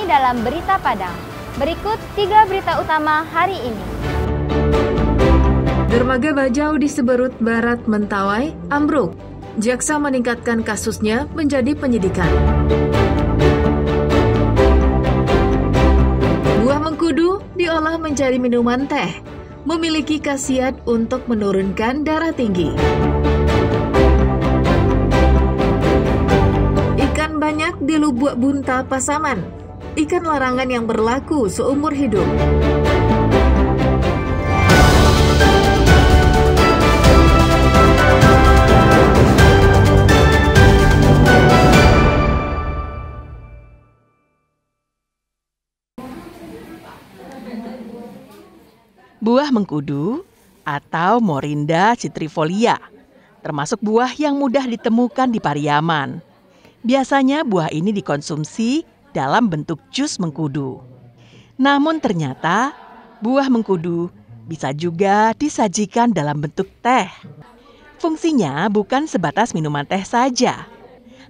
dalam Berita Padang. Berikut 3 berita utama hari ini. Dermaga Bajau di Seberut Barat, Mentawai, ambruk. Jaksa meningkatkan kasusnya menjadi penyidikan. Buah mengkudu diolah menjadi minuman teh, memiliki khasiat untuk menurunkan darah tinggi. Ikan banyak di Lubuk Bunta, Pasaman. Ikan larangan yang berlaku seumur hidup. Buah mengkudu atau Morinda citrifolia termasuk buah yang mudah ditemukan di Pariaman. Biasanya buah ini dikonsumsi dalam bentuk jus mengkudu. Namun ternyata buah mengkudu bisa juga disajikan dalam bentuk teh. Fungsinya bukan sebatas minuman teh saja,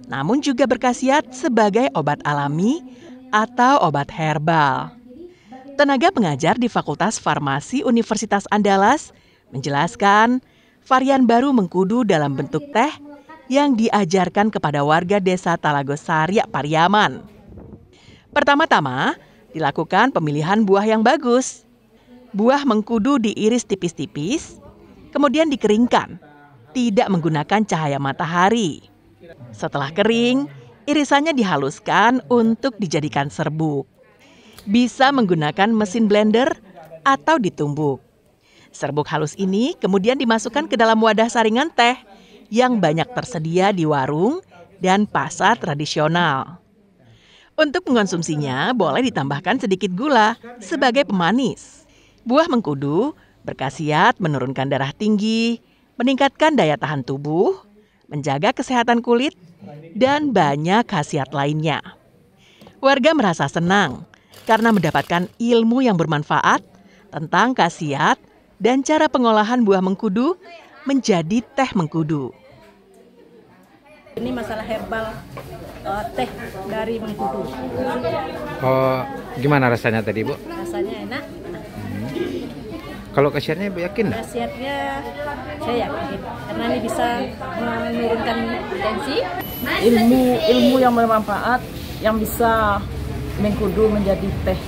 namun juga berkhasiat sebagai obat alami atau obat herbal. Tenaga pengajar di Fakultas Farmasi Universitas Andalas menjelaskan varian baru mengkudu dalam bentuk teh yang diajarkan kepada warga desa Talagosari, Pariaman. Pertama-tama dilakukan pemilihan buah yang bagus. Buah mengkudu diiris tipis-tipis, kemudian dikeringkan, tidak menggunakan cahaya matahari. Setelah kering, irisannya dihaluskan untuk dijadikan serbuk. Bisa menggunakan mesin blender atau ditumbuk. Serbuk halus ini kemudian dimasukkan ke dalam wadah saringan teh yang banyak tersedia di warung dan pasar tradisional. Untuk mengonsumsinya boleh ditambahkan sedikit gula sebagai pemanis. Buah mengkudu berkhasiat menurunkan darah tinggi, meningkatkan daya tahan tubuh, menjaga kesehatan kulit, dan banyak khasiat lainnya. Warga merasa senang karena mendapatkan ilmu yang bermanfaat tentang khasiat dan cara pengolahan buah mengkudu menjadi teh mengkudu. Ini masalah herbal teh dari mengkudu. Oh, gimana rasanya tadi, Bu? Rasanya enak. Kalau khasiatnya Ibu yakin nggak? Khasiatnya saya yakin karena ini bisa menurunkan tensi. Ilmu yang bermanfaat yang bisa mengkudu menjadi teh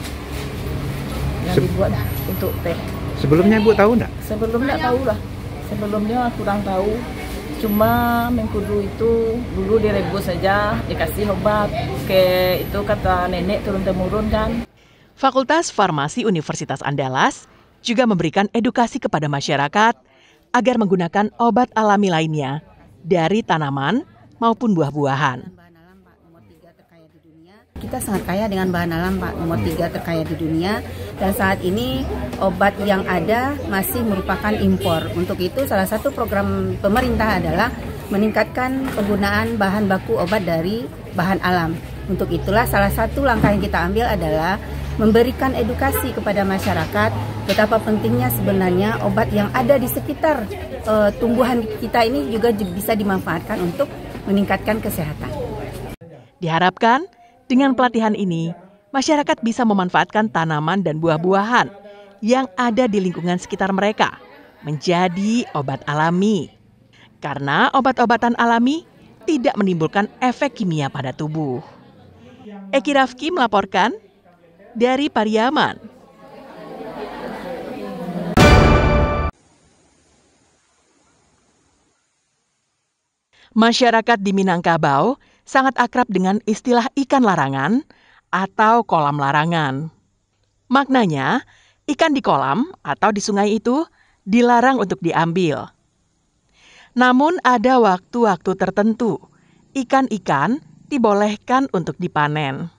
yang dibuat untuk teh. Sebelumnya Ibu tahu nggak? Sebelumnya tahu lah. Sebelumnya kurang tahu. Cuma mengkudu itu dulu direbus saja, dikasih obat. Kayak itu kata nenek turun-temurun kan. Fakultas Farmasi Universitas Andalas juga memberikan edukasi kepada masyarakat agar menggunakan obat alami lainnya dari tanaman maupun buah-buahan. Kita sangat kaya dengan bahan alam, Pak, nomor 3 terkaya di dunia. Dan saat ini obat yang ada masih merupakan impor. Untuk itu salah satu program pemerintah adalah meningkatkan penggunaan bahan baku obat dari bahan alam. Untuk itulah salah satu langkah yang kita ambil adalah memberikan edukasi kepada masyarakat betapa pentingnya sebenarnya obat yang ada di sekitar tumbuhan kita ini juga bisa dimanfaatkan untuk meningkatkan kesehatan. Diharapkan dengan pelatihan ini, masyarakat bisa memanfaatkan tanaman dan buah-buahan yang ada di lingkungan sekitar mereka menjadi obat alami. Karena obat-obatan alami tidak menimbulkan efek kimia pada tubuh. Eki Rafki melaporkan dari Pariaman. Masyarakat di Minangkabau sangat akrab dengan istilah ikan larangan atau kolam larangan. Maknanya, ikan di kolam atau di sungai itu dilarang untuk diambil. Namun ada waktu-waktu tertentu, ikan-ikan dibolehkan untuk dipanen.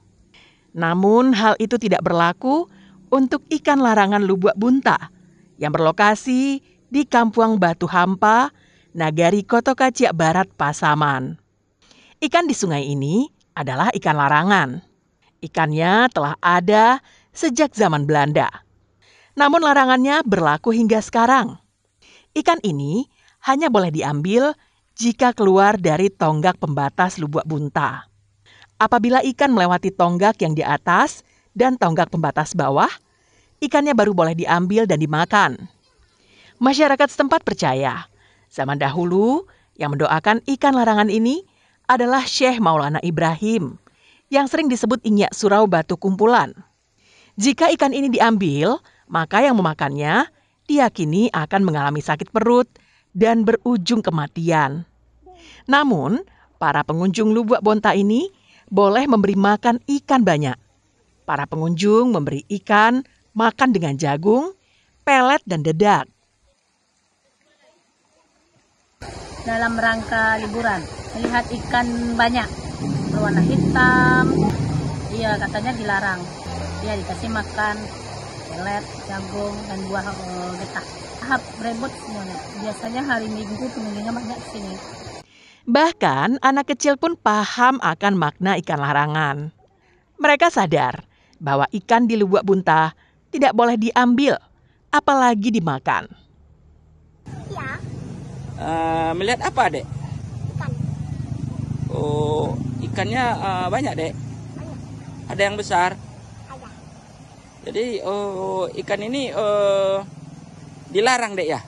Namun hal itu tidak berlaku untuk ikan larangan Lubuk Bunta yang berlokasi di Kampung Batu Hampa, Nagari Kotokaciak Barat, Pasaman. Ikan di sungai ini adalah ikan larangan. Ikannya telah ada sejak zaman Belanda. Namun larangannya berlaku hingga sekarang. Ikan ini hanya boleh diambil jika keluar dari tonggak pembatas Lubuk Bunta. Apabila ikan melewati tonggak yang di atas dan tonggak pembatas bawah, ikannya baru boleh diambil dan dimakan. Masyarakat setempat percaya, zaman dahulu yang mendoakan ikan larangan ini adalah Syekh Maulana Ibrahim, yang sering disebut Inyak Surau Batu Kumpulan. Jika ikan ini diambil, maka yang memakannya diyakini akan mengalami sakit perut dan berujung kematian. Namun, para pengunjung Lubuk Bonta ini boleh memberi makan ikan banyak. Para pengunjung memberi ikan makan dengan jagung, pelet, dan dedak. Dalam rangka liburan, melihat ikan banyak berwarna hitam, iya katanya dilarang. Iya dikasih makan pelet, jagung, dan buah getah. Tahap berebut semuanya. Biasanya hari Minggu pengunjungnya banyak di sini. Bahkan anak kecil pun paham akan makna ikan larangan. Mereka sadar bahwa ikan di Lubuk Bunta tidak boleh diambil, apalagi dimakan. Ya. Melihat apa, Dek? Ikan. Oh, ikannya banyak, Dek? Banyak. Ada yang besar? Ada. Jadi ikan ini dilarang, Dek, ya?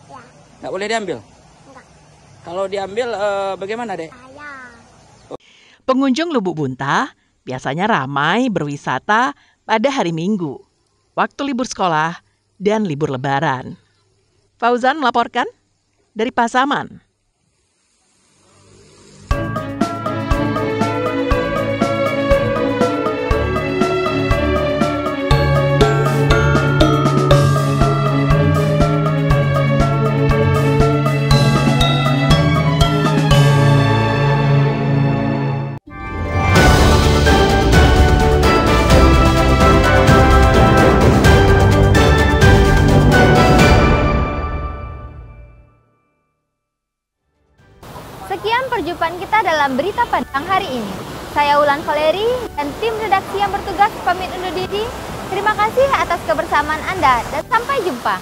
Ya. Nggak boleh diambil? Enggak. Kalau diambil bagaimana, Dek? Pengunjung Lubuk Bunta biasanya ramai berwisata pada hari Minggu, waktu libur sekolah dan libur Lebaran. Fauzan melaporkan dari Pasaman. Sekian perjumpaan kita dalam Berita Padang hari ini. Saya Wulan Valeri dan tim redaksi yang bertugas pamit undur diri. Terima kasih atas kebersamaan Anda dan sampai jumpa.